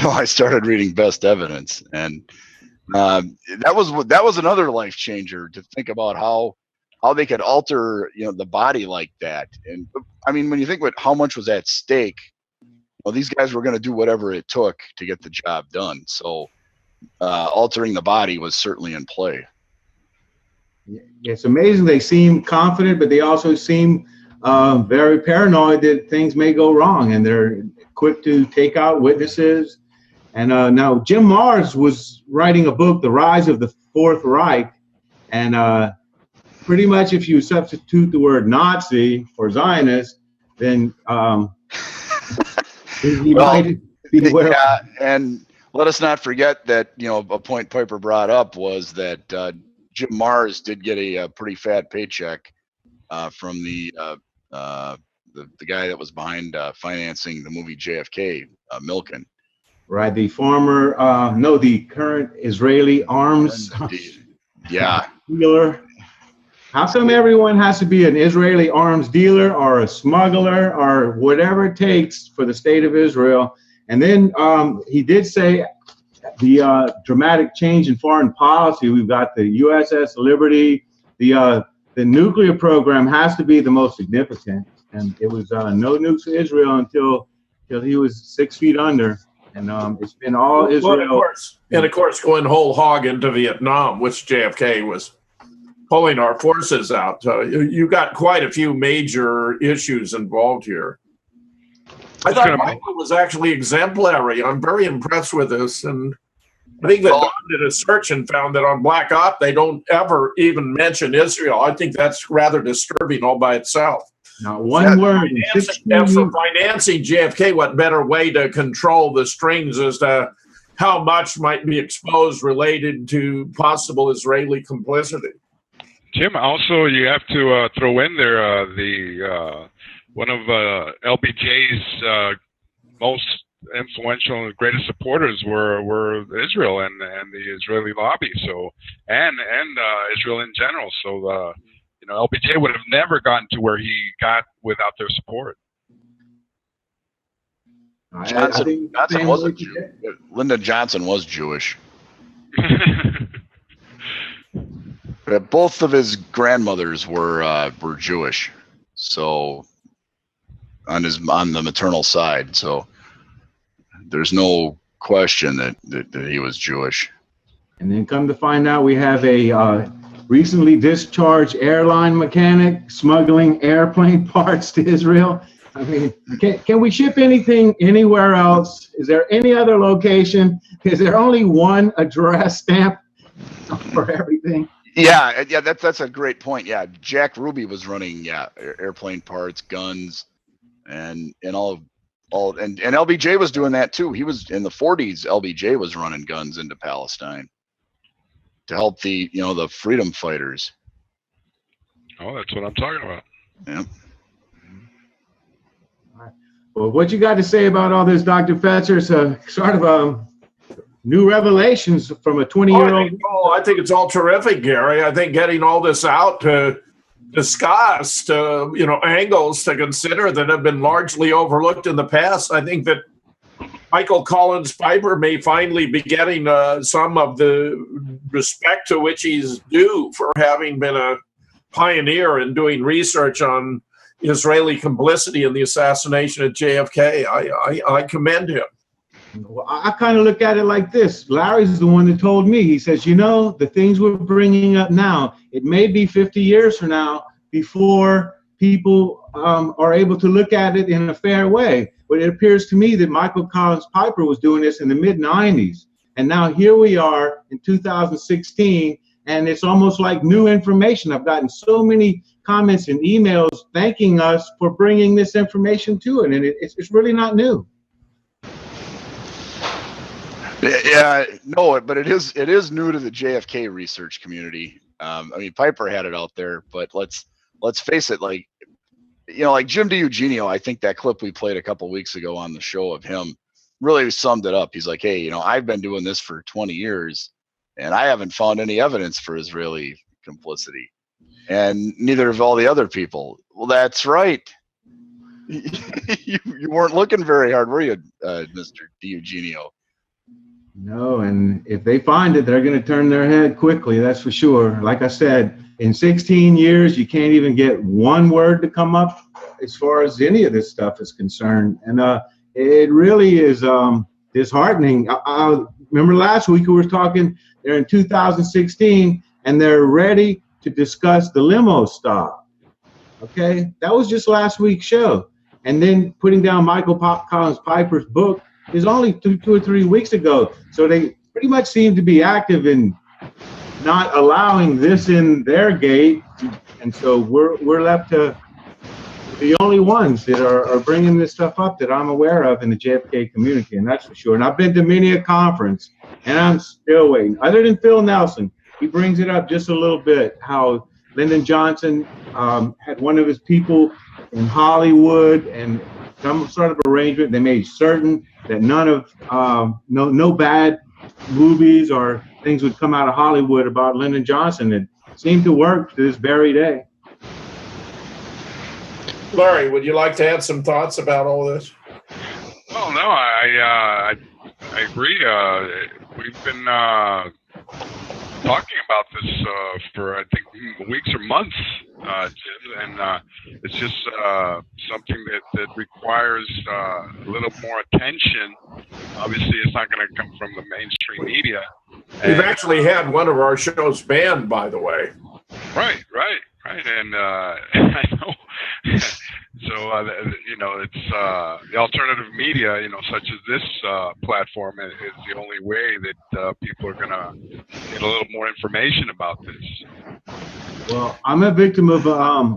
I started reading Best Evidence. And that was another life changer, to think about how they could alter, you know, the body like that. And I mean, when you think about how much was at stake, well, these guys were going to do whatever it took to get the job done. So altering the body was certainly in play. It's amazing. They seem confident, but they also seem very paranoid that things may go wrong, and they're quick to take out witnesses. And now Jim Marrs was writing a book, The Rise of the Fourth Reich, and pretty much if you substitute the word Nazi for Zionist, then he might be aware. Yeah, and let us not forget that, a point Piper brought up was that Jim Marrs did get a pretty fat paycheck from the guy that was behind financing the movie JFK, Milken. Right, the former, the current Israeli arms dealer. How come everyone has to be an Israeli arms dealer or a smuggler or whatever it takes for the state of Israel? And then he did say the dramatic change in foreign policy. We've got the USS Liberty. The nuclear program has to be the most significant. And it was no nukes to Israel until he was 6 feet under. And it's been all Israel. Of course, going whole hog into Vietnam, which JFK was pulling our forces out. So you got quite a few major issues involved here. I thought Michael was actually exemplary. I'm very impressed with this. And I think that Don did a search and found that on Black Op, they don't ever even mention Israel. I think that's rather disturbing all by itself. Not one word. And for financing JFK, what better way to control the strings as to how much might be exposed related to possible Israeli complicity? Jim, also you have to throw in there one of LBJ's most influential and greatest supporters were Israel and the Israeli lobby. So and Israel in general. So LBJ would have never gotten to where he got without their support. Johnson was a Jew. Lyndon Johnson was Jewish. Both of his grandmothers were Jewish, so on the maternal side. So there's no question that he was Jewish. And then come to find out, we have a recently discharged airline mechanic smuggling airplane parts to Israel. I mean, can we ship anything anywhere else? Is there any other location? Is there only one address stamp for everything? Yeah, that's a great point. Yeah, Jack Ruby was running airplane parts, guns, and all, and LBJ was doing that too. He was in the 40s. LBJ was running guns into Palestine to help the freedom fighters. Oh, that's what I'm talking about. Yeah. Well, what you got to say about all this, Dr. Fetzer? It's sort of new revelations from a 20-year-old. I think it's all terrific, Gary. I think getting all this out to discuss, angles to consider that have been largely overlooked in the past. I think that Michael Collins Piper may finally be getting some of the respect to which he's due for having been a pioneer in doing research on Israeli complicity in the assassination of JFK. I commend him. Well, I kind of look at it like this. Larry's the one that told me. He says, the things we're bringing up now, it may be 50 years from now before people are able to look at it in a fair way. But it appears to me that Michael Collins Piper was doing this in the mid-90s. And now here we are in 2016, and it's almost like new information. I've gotten so many comments and emails thanking us for bringing this information to it, and it's really not new. Yeah, no, but it is new to the JFK research community. Piper had it out there, but let's face it, like Jim DiEugenio, I think that clip we played a couple weeks ago on the show of him really summed it up. He's like, hey, I've been doing this for 20 years and I haven't found any evidence for Israeli complicity, and neither have all the other people. Well, that's right. You weren't looking very hard, were you, Mr. DiEugenio? No, and if they find it, they're going to turn their head quickly, that's for sure. Like I said, in 16 years, you can't even get one word to come up as far as any of this stuff is concerned. And it really is disheartening. I remember last week we were talking, they're in 2016, and they're ready to discuss the limo stop. Okay, that was just last week's show. And then putting down Michael Collins Piper's book is only two or 3 weeks ago. So they pretty much seem to be active in not allowing this in their gate. And so we're left to the only ones that are bringing this stuff up that I'm aware of in the JFK community, and that's for sure. And I've been to many a conference, and I'm still waiting. Other than Phil Nelson, he brings it up just a little bit, how Lyndon Johnson had one of his people in Hollywood and some sort of arrangement. They made certain that none of, no bad movies or things would come out of Hollywood about Lyndon Johnson. It seemed to work to this very day. Larry, would you like to add some thoughts about all this? Well, no, I agree. We've been talking about this for, I think, weeks or months, Jim, and it's just something that requires a little more attention. Obviously, it's not going to come from the mainstream media. We've actually had one of our shows banned, by the way. Right. And I know. So, it's the alternative media, such as this platform is the only way that people are going to get a little more information about this. Well, I'm a victim of,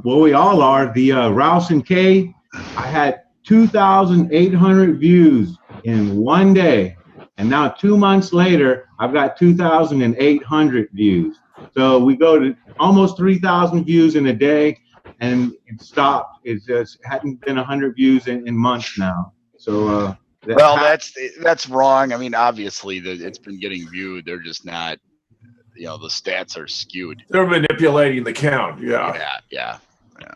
we all are, the Rouse and Kay. I had 2,800 views in one day. And now 2 months later, I've got 2,800 views. So we go to almost 3,000 views in a day, and it stopped. It just hadn't been 100 views in months now. So that's wrong. I mean, obviously it's been getting viewed. They're just not, the stats are skewed. They're manipulating the count. Yeah.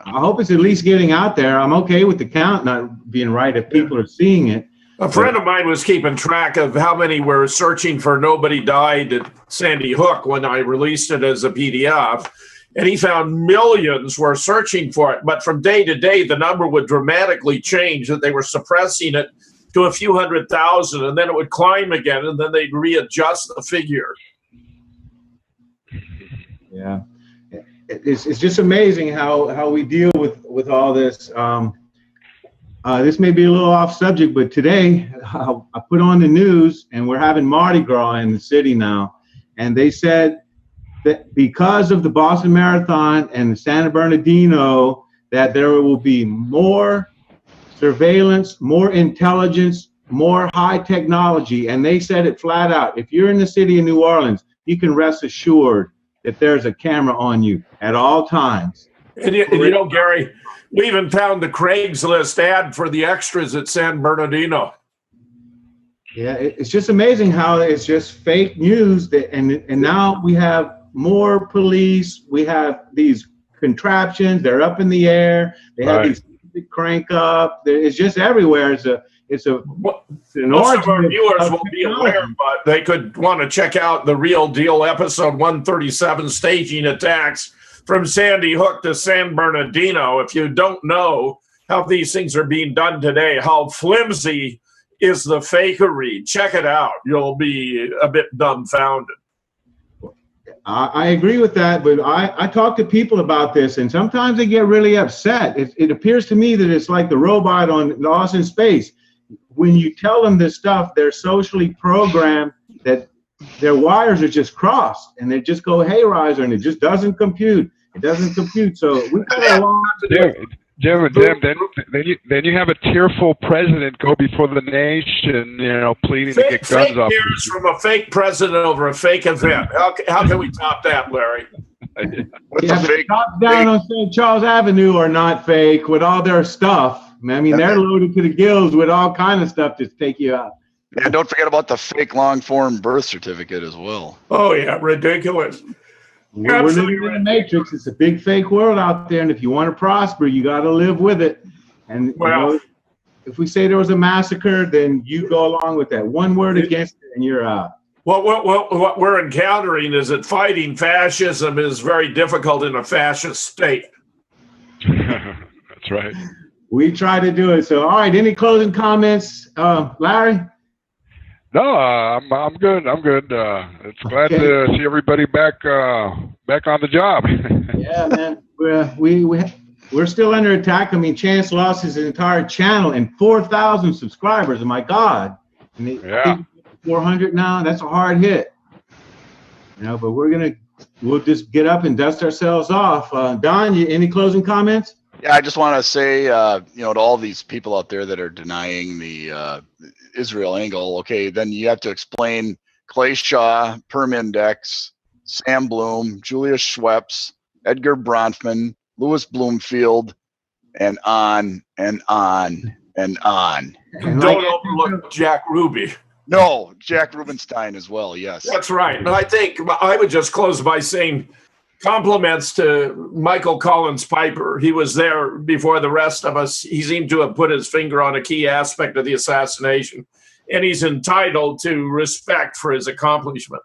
I hope it's at least getting out there. I'm okay with the count not being right if people are seeing it. A friend of mine was keeping track of how many were searching for Nobody Died at Sandy Hook when I released it as a PDF, and he found millions were searching for it. But from day to day, the number would dramatically change, that they were suppressing it to a few 100,000, and then it would climb again, and then they'd readjust the figure. Yeah, it's just amazing how we deal with all this. This may be a little off subject, but today I put on the news, and we're having Mardi Gras in the city now. And they said that because of the Boston Marathon and the San Bernardino, that there will be more surveillance, more intelligence, more high technology. And they said it flat out. If you're in the city of New Orleans, you can rest assured that there's a camera on you at all times. And Gary, we even found the Craigslist ad for the extras at San Bernardino. Yeah, it's just amazing how it's just fake news. And now we have more police. We have these contraptions. They're up in the air. They have these crank up. It's just everywhere. Most of our viewers will be aware, but they could want to check out The Real Deal, episode 137, Staging Attacks from Sandy Hook to San Bernardino. If you don't know how these things are being done today, how flimsy is the fakery, check it out. You'll be a bit dumbfounded. I agree with that, but I talk to people about this, and sometimes they get really upset. It appears to me that it's like the robot on Lost in Space. When you tell them this stuff, they're socially programmed that their wires are just crossed, and they just go haywire, and it just doesn't compute. It doesn't compute. So we got a lot to do. Jim, then you have a tearful president go before the nation, pleading to get guns off. Fake news from a fake president over a fake event. How can we top that, Larry? The cops down on St. Charles Avenue are not fake with all their stuff. I mean, they're loaded to the gills with all kind of stuff to take you out. Yeah, don't forget about the fake long-form birth certificate as well. Oh, yeah, ridiculous. We're living in the Matrix. It's a big fake world out there, and if you want to prosper, you got to live with it. And if we say there was a massacre, then you go along with that. One word against it, and you're out. What we're encountering is that fighting fascism is very difficult in a fascist state. That's right. We try to do it. So, all right, any closing comments, Larry? No, I'm good. I'm good. It's glad to see everybody back on the job. Yeah, man. We're still under attack. I mean, Chance lost his entire channel and 4,000 subscribers. Oh my God! And yeah. 400 now. That's a hard hit. You know, but we'll just get up and dust ourselves off. Don, any closing comments? Yeah, I just want to say, to all these people out there that are denying the Israel angle, okay, then you have to explain Clay Shaw, Perm Index, Sam Bloom, Julius Schweppes, Edgar Bronfman, Louis Bloomfield, and on and on and on. And don't overlook Jack Ruby. No, Jack Rubenstein as well, yes. That's right. And I think I would just close by saying compliments to Michael Collins Piper. He was there before the rest of us. He seemed to have put his finger on a key aspect of the assassination, and he's entitled to respect for his accomplishment.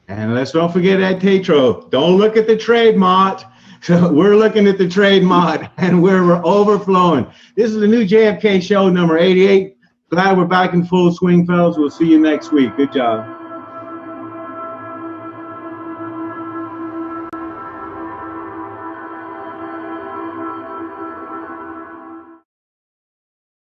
And let's don't forget Ed Tatro. Don't look at the trade mod. We're looking at the trade mod, and we're overflowing. This is the new JFK Show number 88. Glad we're back in full swing, fellas. We'll see you next week. Good job.